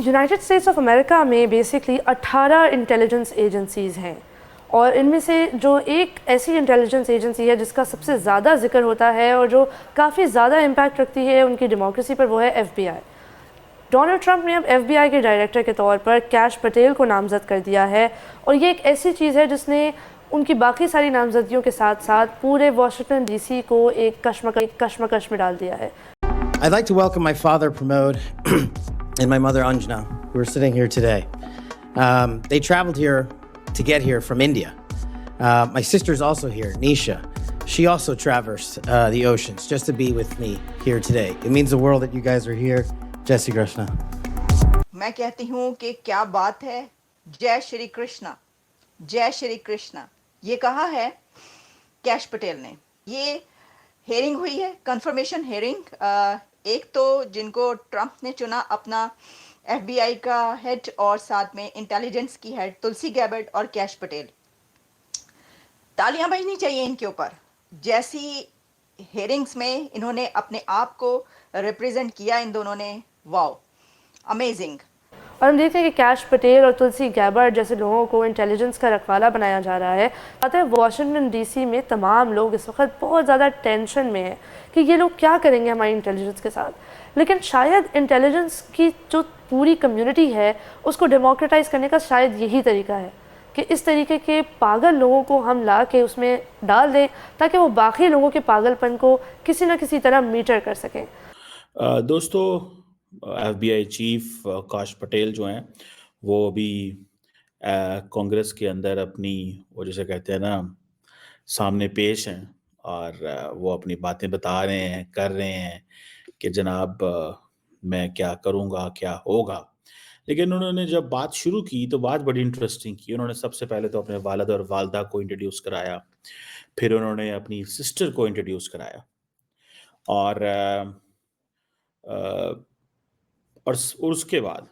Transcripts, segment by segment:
United states of America में basically 18 intelligence agencies हैं और इनमें से जो एक ऐसी इंटेलिजेंस एजेंसी है जिसका सबसे ज़्यादा जिक्र होता है और जो काफ़ी ज़्यादा इम्पैक्ट रखती है उनकी डेमोक्रेसी पर, वो है FBI। डोनाल्ड ट्रंप ने अब FBI के डायरेक्टर के तौर पर कैश पटेल को नामज़द कर दिया है और ये एक ऐसी चीज़ है जिसने उनकी बाकी सारी नामज़दगियों के साथ साथ पूरे वाशिंगटन DC को एक कश्मकश में डाल दिया है। I'd like to welcome my father, Pramod, and my mother, Anjana, who are sitting here today. They traveled here to get here from India. My sister's also here, Nisha. She also traversed the oceans just to be with me here today. It means the world that you guys are here. Jai Shri Krishna. मैं कहती हूँ कि क्या बात है, जय श्री कृष्णा, जय श्री कृष्णा। ये कहा है कैश पटेल ने। ये हेयरिंग हुई है, कंफर्मेशन हेयरिंग। एक तो जिनको ट्रंप ने चुना अपना FBI का हेड और साथ में इंटेलिजेंस की हेड तुलसी गैबर्ट और कैश पटेल। तालियां बजनी चाहिए इनके ऊपर। जैसी हेयरिंग्स में इन्होंने अपने आप को रिप्रेजेंट किया इन दोनों ने, वाओ, अमेजिंग। और हम देखते हैं कि कैश पटेल और तुलसी गैबर्ट जैसे लोगों को इंटेलिजेंस का रखवाला बनाया जा रहा है। बात है वाशिंगटन DC में तमाम लोग इस वक्त बहुत ज़्यादा टेंशन में हैं कि ये लोग क्या करेंगे हमारी इंटेलिजेंस के साथ। लेकिन शायद इंटेलिजेंस की जो पूरी कम्युनिटी है उसको डेमोक्रेटाइज़ करने का शायद यही तरीका है कि इस तरीके के पागल लोगों को हम ला के उसमें डाल दें ताकि वो बाकी लोगों के पागलपन को किसी न किसी तरह मीटर कर सकें। दोस्तों, FBI चीफ काश पटेल जो हैं वो अभी कांग्रेस के अंदर अपनी वो जैसे कहते हैं ना सामने पेश हैं और वो अपनी बातें बता रहे हैं, कर रहे हैं कि जनाब मैं क्या करूँगा, क्या होगा। लेकिन उन्होंने जब बात शुरू की तो बात बड़ी इंटरेस्टिंग की। उन्होंने सबसे पहले तो अपने वालिद और वालदा को इंट्रोड्यूस कराया, फिर उन्होंने अपनी सिस्टर को इंट्रोड्यूस कराया और उसके बाद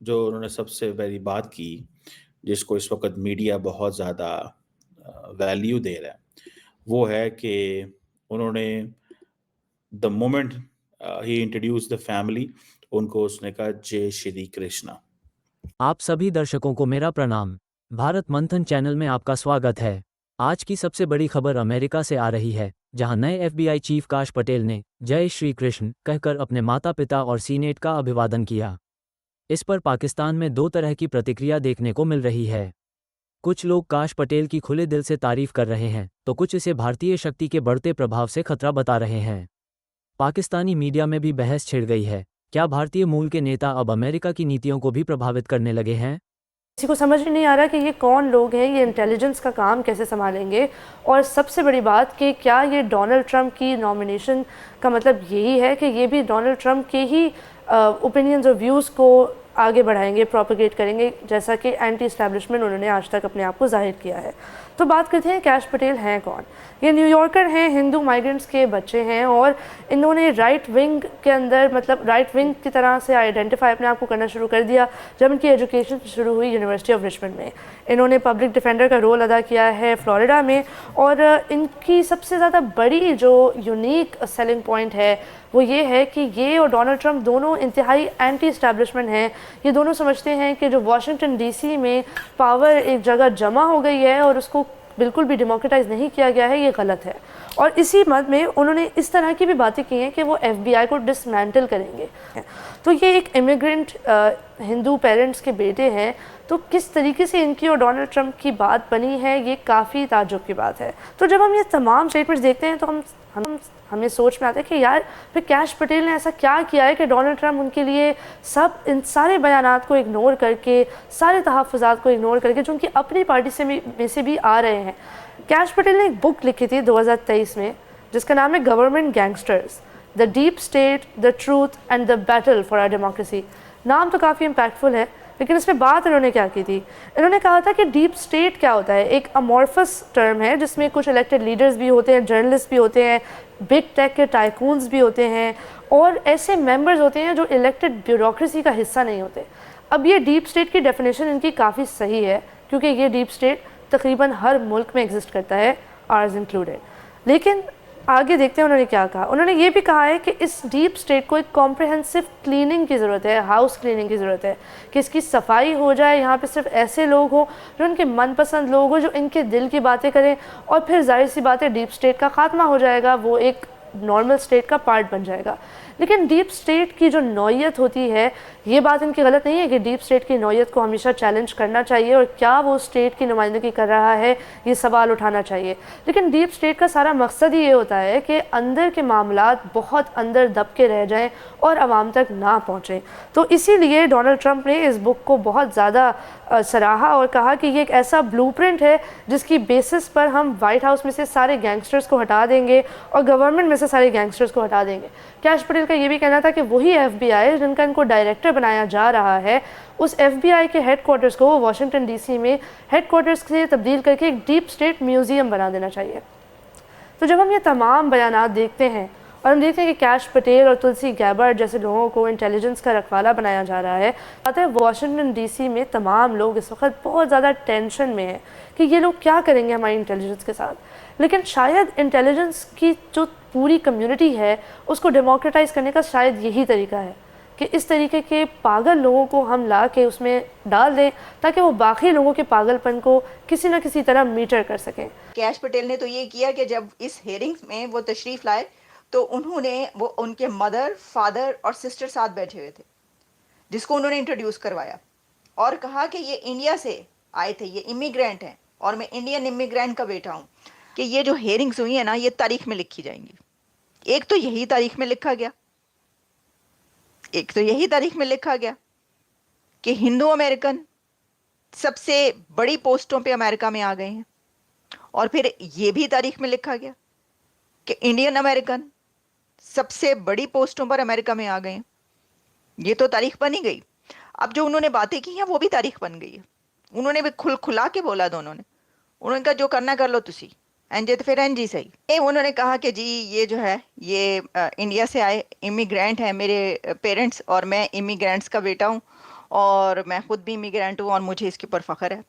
जो उन्होंने सबसे पहली बात की जिसको इस वक्त मीडिया बहुत ज़्यादा वैल्यू दे रहा है, वो है कि उन्होंने the moment he introduce the family, उनको उसने कहा जय श्री कृष्णा। आप सभी दर्शकों को मेरा प्रणाम। भारत मंथन चैनल में आपका स्वागत है। आज की सबसे बड़ी खबर अमेरिका से आ रही है, जहां नए FBI चीफ काश पटेल ने जय श्री कृष्ण कहकर अपने माता पिता और सीनेट का अभिवादन किया। इस पर पाकिस्तान में दो तरह की प्रतिक्रिया देखने को मिल रही है। कुछ लोग काश पटेल की खुले दिल से तारीफ कर रहे हैं तो कुछ इसे भारतीय शक्ति के बढ़ते प्रभाव से खतरा बता रहे हैं। पाकिस्तानी मीडिया में भी बहस छिड़ गई है, क्या भारतीय मूल के नेता अब अमेरिका की नीतियों को भी प्रभावित करने लगे हैं? किसी को समझ ही नहीं आ रहा कि ये कौन लोग हैं, ये इंटेलिजेंस का काम कैसे संभालेंगे। और सबसे बड़ी बात कि क्या ये डोनाल्ड ट्रंप की नॉमिनेशन का मतलब यही है कि ये भी डोनाल्ड ट्रंप के ही ओपिनियंस और व्यूज़ को आगे बढ़ाएंगे, प्रोपेगेट करेंगे, जैसा कि एंटी इस्टेब्लिशमेंट उन्होंने आज तक अपने आप को जाहिर किया है। तो बात करते हैं कैश पटेल हैं कौन। ये न्यूयॉर्कर हैं, हिंदू माइग्रेंट्स के बच्चे हैं और इन्होंने राइट विंग के अंदर, मतलब राइट विंग की तरह से आइडेंटिफाई अपने आप को करना शुरू कर दिया जब इनकी एजुकेशन शुरू हुई यूनिवर्सिटी ऑफ रिचमंड में। इन्होंने पब्लिक डिफेंडर का रोल अदा किया है फ्लोरिडा में और इनकी सबसे ज़्यादा बड़ी जो यूनिक सेलिंग पॉइंट है वो ये है कि ये और डोनाल्ड ट्रंप दोनों इंतहाई एंटी इस्टेब्लिशमेंट हैं। ये दोनों समझते हैं कि जो वाशिंगटन DC में पावर एक जगह जमा हो गई है और उसको बिल्कुल भी डेमोक्रेटाइज नहीं किया गया है, ये गलत है। और इसी मद में उन्होंने इस तरह की भी बातें की हैं कि वो FBI को डिसमेंटल करेंगे। तो ये एक इमिग्रेंट हिंदू पेरेंट्स के बेटे हैं, तो किस तरीके से इनकी और डोनाल्ड ट्रंप की बात बनी है, ये काफ़ी ताज्जुब की बात है। तो जब हम ये तमाम स्टेटमेंट्स देखते हैं तो हमें सोच में आता है कि यार फिर कैश पटेल ने ऐसा क्या किया है कि डोनाल्ड ट्रंप उनके लिए इन सारे बयानात को इग्नोर करके, सारे तहफ़्फ़ुज़ात को इग्नोर करके जो उनकी अपनी पार्टी में से भी आ रहे हैं। कैश पटेल ने एक बुक लिखी थी 2023 में जिसका नाम है government gangsters, the deep state, the truth and the battle for our democracy. नाम तो काफ़ी इम्पैक्टफुल है, लेकिन इसमें बात इन्होंने क्या की थी। इन्होंने कहा था कि डीप स्टेट क्या होता है, एक अमॉर्फस टर्म है जिसमें कुछ इलेक्टेड लीडर्स भी होते हैं, जर्नलिस्ट भी होते हैं, बिग टेक के टाइकून्स भी होते हैं और ऐसे मेंबर्स होते हैं जो इलेक्टेड ब्यूरोक्रेसी का हिस्सा नहीं होते। अब ये डीप स्टेट की डेफिनेशन इनकी काफ़ी सही है क्योंकि ये डीप स्टेट तकरीबन हर मुल्क में एग्जिस्ट करता है, आर्स इंक्लूडेड। लेकिन आगे देखते हैं उन्होंने क्या कहा। उन्होंने ये भी कहा है कि इस डीप स्टेट को एक कॉम्प्रिहेंसिव क्लीनिंग की ज़रूरत है, हाउस क्लीनिंग की ज़रूरत है, कि इसकी सफाई हो जाए, यहाँ पे सिर्फ ऐसे लोग हों जो उनके मनपसंद लोग हों, जो इनके दिल की बातें करें, और फिर जाहिर सी बात है डीप स्टेट का खात्मा हो जाएगा, वो एक नॉर्मल स्टेट का पार्ट बन जाएगा। लेकिन डीप स्टेट की जो नौयत होती है, ये बात इनकी गलत नहीं है कि डीप स्टेट की नौयत को हमेशा चैलेंज करना चाहिए, और क्या वो स्टेट की नुमाइंदगी कर रहा है ये सवाल उठाना चाहिए। लेकिन डीप स्टेट का सारा मकसद ही ये होता है कि अंदर के मामलात बहुत अंदर दब के रह जाएं और आवाम तक ना पहुँचें। तो इसीलिए डोनाल्ड ट्रंप ने इस बुक को बहुत ज़्यादा सराहा और कहा कि ये एक ऐसा ब्लूप्रिंट है जिसकी बेसिस पर हम वाइट हाउस में से सारे गैंगस्टर्स को हटा देंगे और गवर्नमेंट में से सारे गैंगस्टर्स को हटा देंगे। कैश पटेल का ये भी कहना था कि वही FBI जिनका इनको डायरेक्टर बनाया जा रहा है, उस FBI के हेडक्वार्टर्स को वाशिंगटन DC में हेडक्वार्टर्स से तब्दील करके एक डीप स्टेट म्यूज़ियम बना देना चाहिए। तो जब हम ये तमाम बयानात देखते हैं और हम देखते हैं कि कैश पटेल और तुलसी गैबर्ट जैसे लोगों को इंटेलिजेंस का रखवाला बनाया जा रहा है, अतः वाशिंगटन DC में तमाम लोग इस वक्त बहुत ज़्यादा टेंशन में हैं कि ये लोग क्या करेंगे हमारी इंटेलिजेंस के साथ। लेकिन शायद इंटेलिजेंस की जो पूरी कम्युनिटी है उसको डेमोक्रेटाइज़ करने का शायद यही तरीका है कि इस तरीके के पागल लोगों को हम ला के उसमें डाल दें ताकि वो बाकी लोगों के पागलपन को किसी न किसी तरह मीटर कर सकें। कैश पटेल ने तो ये किया कि जब इस हेयरिंग्स में वो तशरीफ़ लाए तो उन्होंने वो उनके मदर, फादर और सिस्टर साथ बैठे हुए थे, जिसको उन्होंने इंट्रोड्यूस करवाया और कहा कि ये इंडिया से आए थे, ये इमिग्रेंट हैं और मैं इंडियन इमिग्रेंट का बेटा हूँ, कि ये जो हेयरिंग्स हुई है ना ये तारीख में लिखी जाएंगी। एक तो यही तारीख में लिखा गया, एक तो यही तारीख में लिखा गया कि हिंदू अमेरिकन सबसे बड़ी पोस्टों पे अमेरिका में आ गए हैं, और फिर ये भी तारीख में लिखा गया कि इंडियन अमेरिकन सबसे बड़ी पोस्टों पर अमेरिका में आ गए हैं। ये तो तारीख बनी गई। अब जो उन्होंने बातें की हैं वो भी तारीख बन गई है। उन्होंने भी खुला के बोला दोनों ने, उन्होंने कहा जो करना कर लो तुसी, एनजे तो फिर एनजी सही। ये उन्होंने कहा कि जी ये जो है ये इंडिया से आए इमिग्रेंट है मेरे पेरेंट्स, और मैं इमिग्रेंट्स का बेटा हूँ और मैं खुद भी इमिग्रेंट हूँ और मुझे इसके ऊपर फ़ख्र है,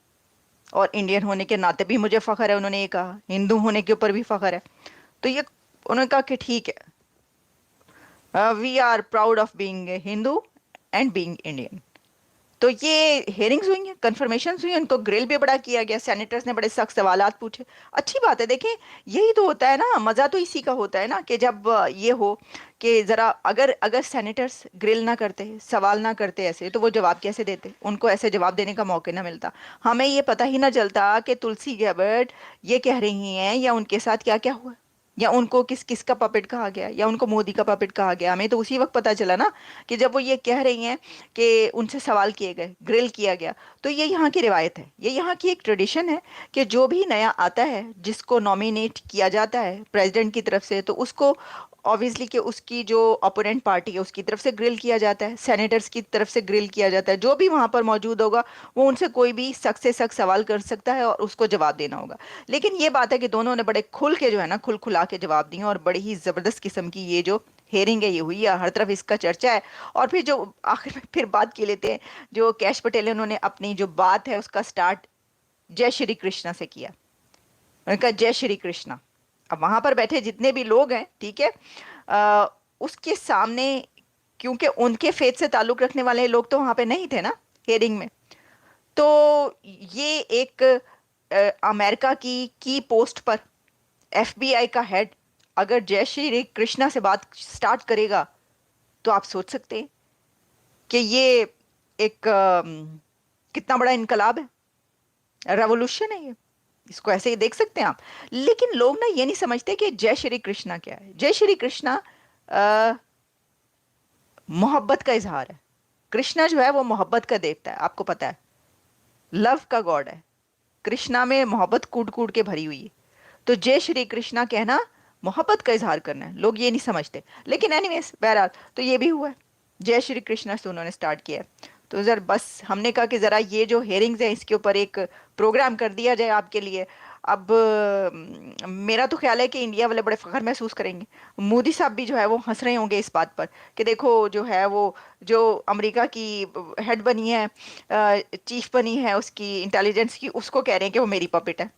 और इंडियन होने के नाते भी मुझे फ़ख्र है। उन्होंने ये कहा हिंदू होने के ऊपर भी फ़ख्र है। तो ये उन्होंने कहा कि ठीक है, we are proud of being Hindu and being Indian. तो ये हेयरिंग्स हुई हैं, कन्फर्मेशंस हुई हैं, उनको ग्रिल भी बड़ा किया गया, सेनेटर्स ने बड़े सख्त सवालात पूछे। अच्छी बात है, देखें यही तो होता है ना, मज़ा तो इसी का होता है ना कि जब ये हो कि ज़रा अगर अगर सेनेटर्स ग्रिल ना करते, सवाल ना करते ऐसे, तो वो जवाब कैसे देते, उनको ऐसे जवाब देने का मौका ना मिलता। हमें ये पता ही ना चलता कि तुलसी गैबर्ट ये कह रही हैं या उनके साथ क्या क्या हुआ, या उनको किस किस का पपेट कहा गया, या उनको मोदी का पपेट कहा गया। हमें तो उसी वक्त पता चला ना कि जब वो ये कह रही हैं कि उनसे सवाल किए गए, ग्रिल किया गया। तो ये यहाँ की रिवायत है, ये यहाँ की एक ट्रेडिशन है कि जो भी नया आता है जिसको नॉमिनेट किया जाता है प्रेसिडेंट की तरफ से, तो उसको ऑब्वियसली कि उसकी जो अपोनेंट पार्टी है उसकी तरफ से ग्रिल किया जाता है, सेनेटर्स की तरफ से ग्रिल किया जाता है। जो भी वहाँ पर मौजूद होगा वो उनसे कोई भी सख्त से सख्त सवाल कर सकता है और उसको जवाब देना होगा। लेकिन ये बात है कि दोनों ने बड़े खुल के जो है ना, खुला के जवाब दिए, और बड़ी ही ज़बरदस्त किस्म की ये जो हेयरिंग है ये हुई है, हर तरफ इसका चर्चा है। और फिर जो आखिर में फिर बात की लेते हैं, जो कैश पटेल ने उन्होंने अपनी जो बात है उसका स्टार्ट जय श्री कृष्णा से किया। उन्होंने कहा जय श्री कृष्णा। अब वहां पर बैठे जितने भी लोग हैं, ठीक है, उसके सामने क्योंकि उनके फेथ से ताल्लुक रखने वाले लोग तो वहां पे नहीं थे ना हेयरिंग में, तो ये एक अमेरिका की पोस्ट पर FBI का हेड अगर जय श्री कृष्णा से बात स्टार्ट करेगा तो आप सोच सकते हैं कि ये एक कितना बड़ा इनकलाब है, रेवोल्यूशन है ये, इसको ऐसे ही देख सकते हैं आप। लेकिन लोग ना ये नहीं समझते कि जय श्री कृष्णा क्या है। जय श्री कृष्णा मोहब्बत का इजहार है। कृष्णा जो है वो मोहब्बत का देवता है, आपको पता है, लव का गॉड है। कृष्णा में मोहब्बत कूट कूट के भरी हुई है। तो जय श्री कृष्णा कहना मोहब्बत का इजहार करना है, लोग ये नहीं समझते। लेकिन एनीवेज बहरहाल तो ये भी हुआ है, जय श्री कृष्णा से उन्होंने स्टार्ट किया। तो ज़रा बस हमने कहा कि ज़रा ये जो हेयरिंग्स हैं इसके ऊपर एक प्रोग्राम कर दिया जाए आपके लिए। अब मेरा तो ख्याल है कि इंडिया वाले बड़े फ़ख्र महसूस करेंगे। मोदी साहब भी जो है वो हंस रहे होंगे इस बात पर कि देखो जो है वो जो अमेरिका की हेड बनी है, चीफ बनी है उसकी इंटेलिजेंस की, उसको कह रहे हैं कि वो मेरी पपेट है।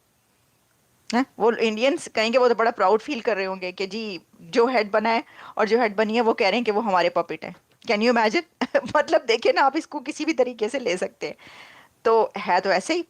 हैं, वो इंडियंस कहेंगे, वो तो बड़ा प्राउड फील कर रहे होंगे कि जी जो हेड बना है और जो हेड बनी है वो कह रहे हैं कि वो हमारे पपेट है। Can you imagine? मतलब देखिए ना, आप इसको किसी भी तरीके से ले सकते हैं। तो है तो ऐसे ही।